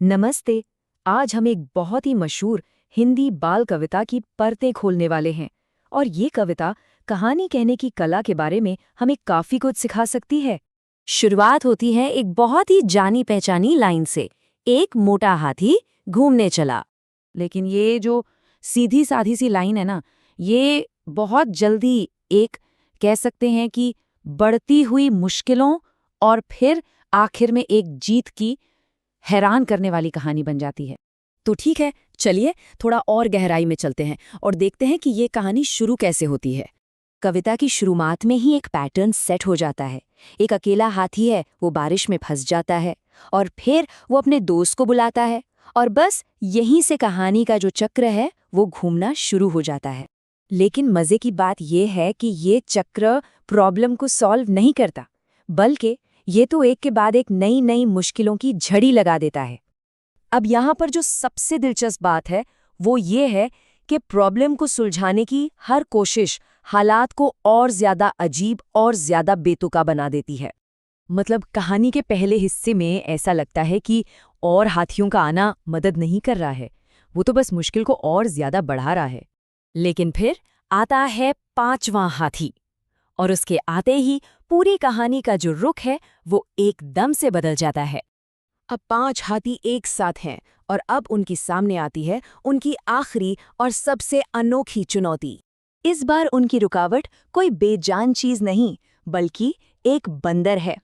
नमस्ते। आज हम एक बहुत ही मशहूर हिंदी बाल कविता की परतें खोलने वाले हैं और ये कविता कहानी कहने की कला के बारे में हमें काफी कुछ सिखा सकती है। शुरुआत होती है एक बहुत ही जानी पहचानी लाइन से, एक मोटा हाथी घूमने चला। लेकिन ये जो सीधी साधी सी लाइन है ना, ये बहुत जल्दी एक कह सकते हैं कि बढ़ती हुई मुश्किलों और फिर आखिर में एक जीत की हैरान करने वाली कहानी बन जाती है। तो ठीक है, चलिए थोड़ा और गहराई में चलते हैं और देखते हैं कि ये कहानी शुरू कैसे होती है। कविता की शुरुआत में ही एक पैटर्न सेट हो जाता है। एक अकेला हाथी है, वो बारिश में फंस जाता है और फिर वो अपने दोस्त को बुलाता है और बस यहीं से कहानी का जो चक्र है वो घूमना शुरू हो जाता है। लेकिन मजे की बात यह है कि ये चक्र प्रॉब्लम को सॉल्व नहीं करता, बल्कि ये तो एक के बाद एक नई नई मुश्किलों की झड़ी लगा देता है। अब यहाँ पर जो सबसे दिलचस्प बात है वो ये है कि प्रॉब्लम को सुलझाने की हर कोशिश हालात को और ज्यादा अजीब और ज्यादा बेतुका बना देती है। मतलब कहानी के पहले हिस्से में ऐसा लगता है कि और हाथियों का आना मदद नहीं कर रहा है, वो तो बस मुश्किल को और ज्यादा बढ़ा रहा है। लेकिन फिर आता है पांचवां हाथी और उसके आते ही पूरी कहानी का जो रुख है वो एकदम से बदल जाता है। अब पांच हाथी एक साथ हैं और अब उनके सामने आती है उनकी आखिरी और सबसे अनोखी चुनौती। इस बार उनकी रुकावट कोई बेजान चीज नहीं, बल्कि एक बंदर है।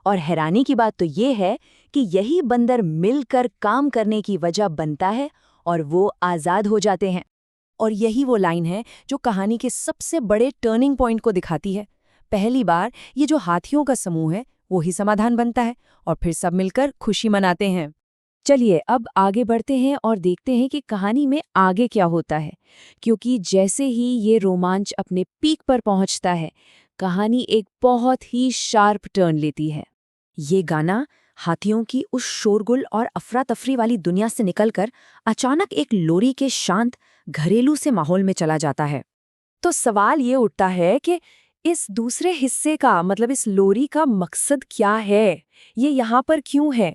और हैरानी की बात तो ये है कि यही बंदर मिलकर काम करने की वजह बनता है और वो आजाद हो जाते हैं। और यही वो लाइन है जो कहानी के सबसे बड़े टर्निंग पॉइंट को दिखाती है। पहली बार ये जो हाथियों का समूह है वो ही समाधान बनता है और फिर सब मिलकर खुशी मनाते हैं। चलिए अब आगे बढ़ते हैं और देखते हैं कि कहानी में आगे क्या होता है, क्योंकि जैसे ही ये रोमांच अपने पीक पर पहुंचता है, कहानी एक बहुत ही शार्प टर्न लेती है। ये गाना हाथियों की उस शोरगुल और अफरा तफरी वाली दुनिया से निकलकर अचानक एक लोरी के शांत घरेलू से माहौल में चला जाता है। तो सवाल ये उठता है कि इस दूसरे हिस्से का मतलब इस लोरी का मकसद क्या है, ये यहाँ पर क्यों है।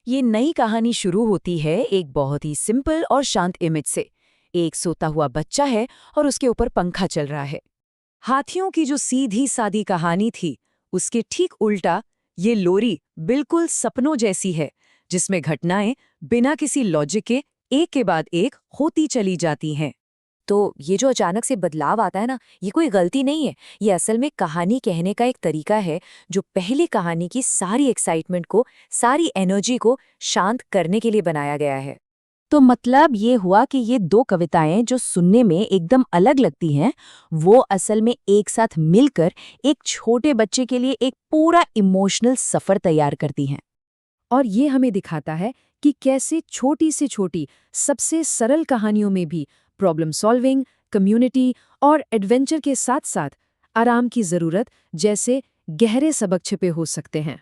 ये नई कहानी शुरू होती है एक बहुत ही सिंपल और शांत इमेज से। एक सोता हुआ बच्चा है और उसके ऊपर पंखा चल रहा है। हाथियों की जो सीधी सादी कहानी थी उसके ठीक उल्टा ये लोरी बिल्कुल सपनों जैसी है, जिसमें घटनाएं बिना किसी लॉजिक के एक के बाद एक होती चली जाती हैं। तो ये जो अचानक से बदलाव आता है ना, ये कोई गलती नहीं है, ये असल में कहानी कहने का एक तरीका है जो पहली कहानी की सारी एक्साइटमेंट को, सारी एनर्जी को शांत करने के लिए बनाया गया है। तो मतलब ये हुआ कि ये दो कविताएं जो सुनने में एकदम अलग लगती हैं, वो असल में एक साथ मिलकर एक छोटे बच्चे के लिए एक पूरा इमोशनल सफर तैयार करती हैं। और ये हमें दिखाता है कि कैसे छोटी से छोटी, सबसे सरल कहानियों में भी प्रॉब्लम सॉल्विंग, कम्युनिटी और एडवेंचर के साथ साथ आराम की ज़रूरत जैसे गहरे सबक छिपे हो सकते हैं।